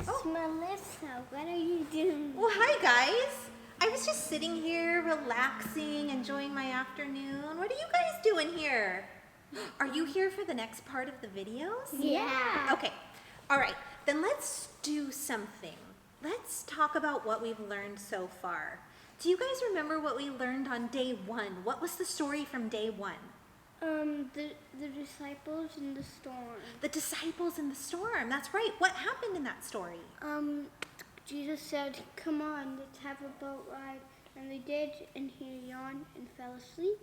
Melissa, what are you doing? Well, hi guys. I was just sitting here relaxing, enjoying my afternoon. What are you guys doing here? Are you here for the next part of the videos? Yeah. Okay. All right. Then let's do something. Let's talk about what we've learned so far. Do you guys remember what we learned on day 1? What was the story from day 1? The disciples in the storm. The disciples in the storm. That's right. What happened in that story? Jesus said, "Come on, let's have a boat ride," and they did, and he yawned and fell asleep,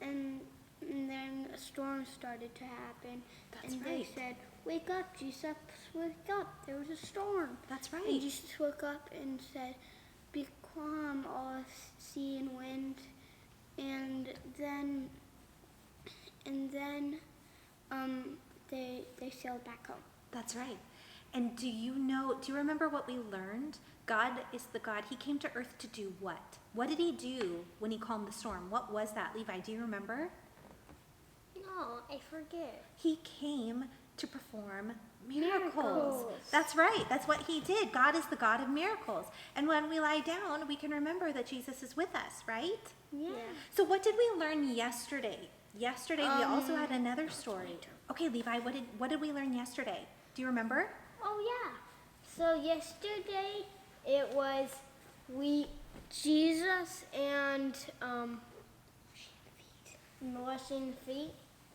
and then a storm started to happen. That's and right. They said, "Wake up, Jesus! Wake up! There was a storm." That's right. And Jesus woke up and said, "Be calm, all sea and wind," and then they sailed back home. That's right. And do you remember what we learned? God is the God. He came to earth to do what? What did he do when he calmed the storm? What was that? Levi, do you remember? No, I forget. He came to perform miracles. Miracles. That's right. That's what he did. God is the God of miracles. And when we lie down, we can remember that Jesus is with us, right? Yeah. So what did we learn yesterday? Yesterday we also had another story. Okay, Levi, what did we learn yesterday? Do you remember? Oh yeah. So yesterday it was Jesus and washing feet.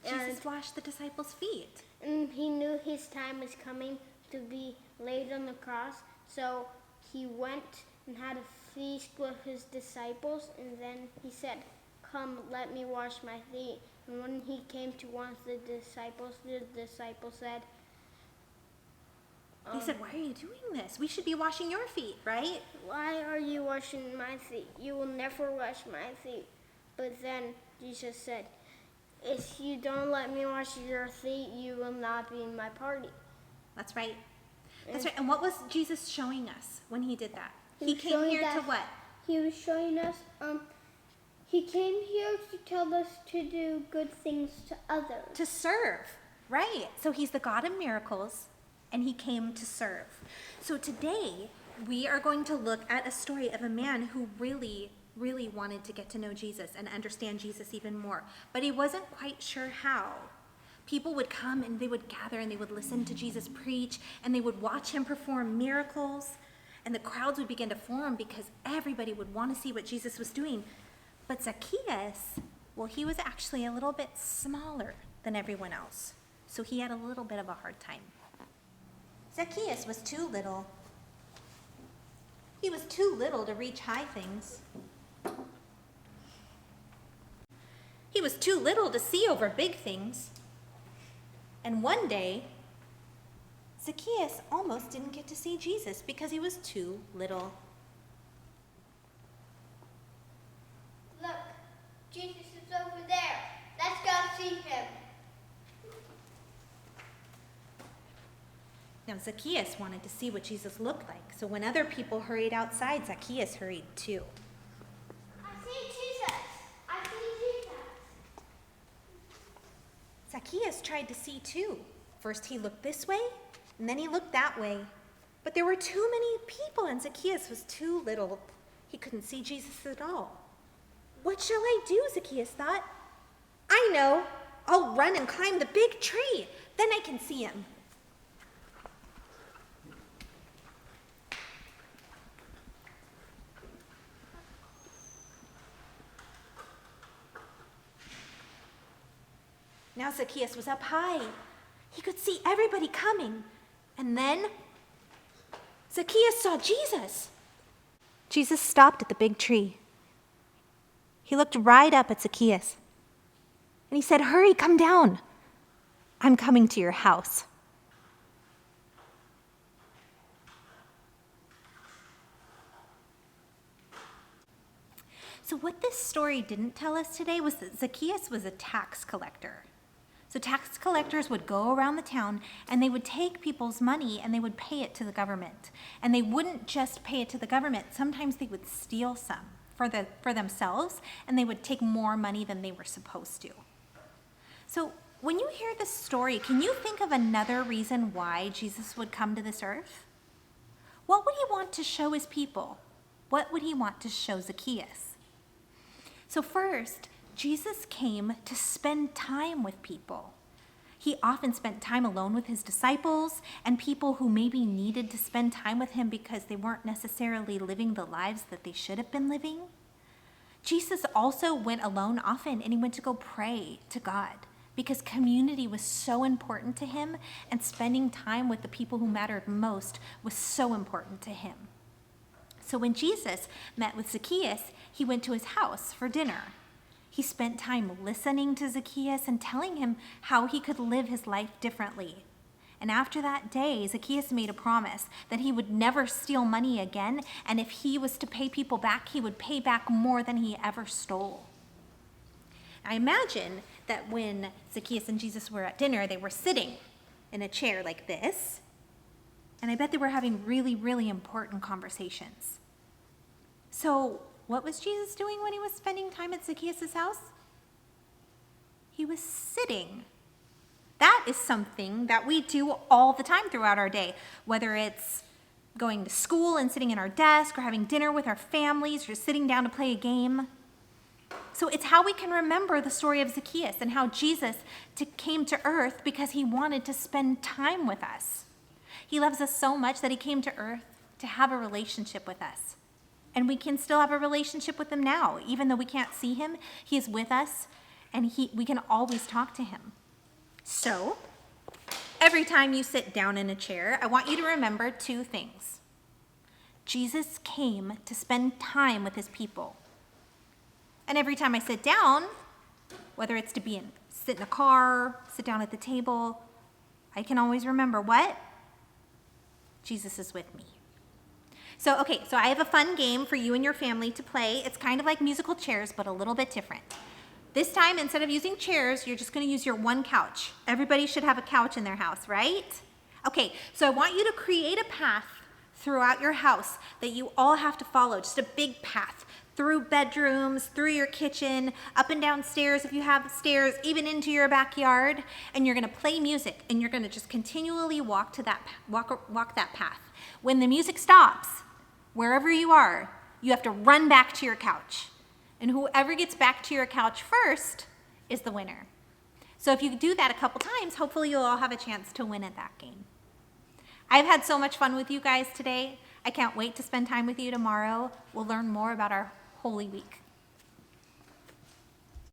Jesus washed the disciples' feet. And he knew his time was coming to be laid on the cross, so he went and had a feast with his disciples, and then he said, "Come, let me wash my feet." And when he came to one of the disciples said, They said, "Why are you doing this? We should be washing your feet, right?" "Why are you washing my feet? You will never wash my feet." But then Jesus said, "If you don't let me wash your feet, you will not be in my party." That's right. That's right. And what was Jesus showing us when he did that? He was came showing here to that- what? He was showing us, he came here to tell us to do good things to others. To serve, right? So he's the God of miracles, and he came to serve. So today, we are going to look at a story of a man who really wanted to get to know Jesus and understand Jesus even more, but he wasn't quite sure how. People would come and they would gather and they would listen to Jesus preach and they would watch him perform miracles, and the crowds would begin to form because everybody would want to see what Jesus was doing. But Zacchaeus, well, he was actually a little bit smaller than everyone else, so he had a little bit of a hard time. Zacchaeus was too little. He was too little to reach high things. He was too little to see over big things. And one day, Zacchaeus almost didn't get to see Jesus because he was too little. Look, Jesus is over there. Let's go see him. Now, Zacchaeus wanted to see what Jesus looked like, so when other people hurried outside, Zacchaeus hurried too. I see Jesus. I see Jesus. Zacchaeus tried to see too. First he looked this way, and then he looked that way. But there were too many people, and Zacchaeus was too little. He couldn't see Jesus at all. What shall I do, Zacchaeus thought. I know. I'll run and climb the big tree. Then I can see him. Now Zacchaeus was up high. He could see everybody coming. And then Zacchaeus saw Jesus. Jesus stopped at the big tree. He looked right up at Zacchaeus. And he said, "Hurry, come down. I'm coming to your house." So what this story didn't tell us today was that Zacchaeus was a tax collector. So tax collectors would go around the town and they would take people's money and they would pay it to the government. And they wouldn't just pay it to the government. Sometimes they would steal some for themselves, and they would take more money than they were supposed to. So when you hear this story, can you think of another reason why Jesus would come to this earth? what would he want to show his people? What would he want to show Zacchaeus? So first, Jesus came to spend time with people. He often spent time alone with his disciples and people who maybe needed to spend time with him because they weren't necessarily living the lives that they should have been living. Jesus also went alone often, and he went to go pray to God because community was so important to him, and spending time with the people who mattered most was so important to him. So when Jesus met with Zacchaeus, he went to his house for dinner. He spent time listening to Zacchaeus and telling him how he could live his life differently. And after that day, Zacchaeus made a promise that he would never steal money again, and if he was to pay people back, he would pay back more than he ever stole. I imagine that when Zacchaeus and Jesus were at dinner, they were sitting in a chair like this, and I bet they were having really, really important conversations. So, what was Jesus doing when he was spending time at Zacchaeus' house? He was sitting. That is something that we do all the time throughout our day, whether it's going to school and sitting at our desk, or having dinner with our families, or just sitting down to play a game. So it's how we can remember the story of Zacchaeus and how Jesus came to earth because he wanted to spend time with us. He loves us so much that he came to earth to have a relationship with us. And we can still have a relationship with him now. Even though we can't see him, he is with us, and we can always talk to him. So, every time you sit down in a chair, I want you to remember two things. Jesus came to spend time with his people. And every time I sit down, whether it's to sit in a car, sit down at the table, I can always remember what? Jesus is with me. So I have a fun game for you and your family to play. It's kind of like musical chairs, but a little bit different. This time, instead of using chairs, you're just going to use your one couch. Everybody should have a couch in their house, right? Okay, so I want you to create a path throughout your house that you all have to follow, just a big path through bedrooms, through your kitchen, up and down stairs if you have stairs, even into your backyard, and you're going to play music, and you're going to just continually walk that path. When the music stops, wherever you are, you have to run back to your couch. And whoever gets back to your couch first is the winner. So if you do that a couple times, hopefully you'll all have a chance to win at that game. I've had so much fun with you guys today. I can't wait to spend time with you tomorrow. We'll learn more about our Holy Week.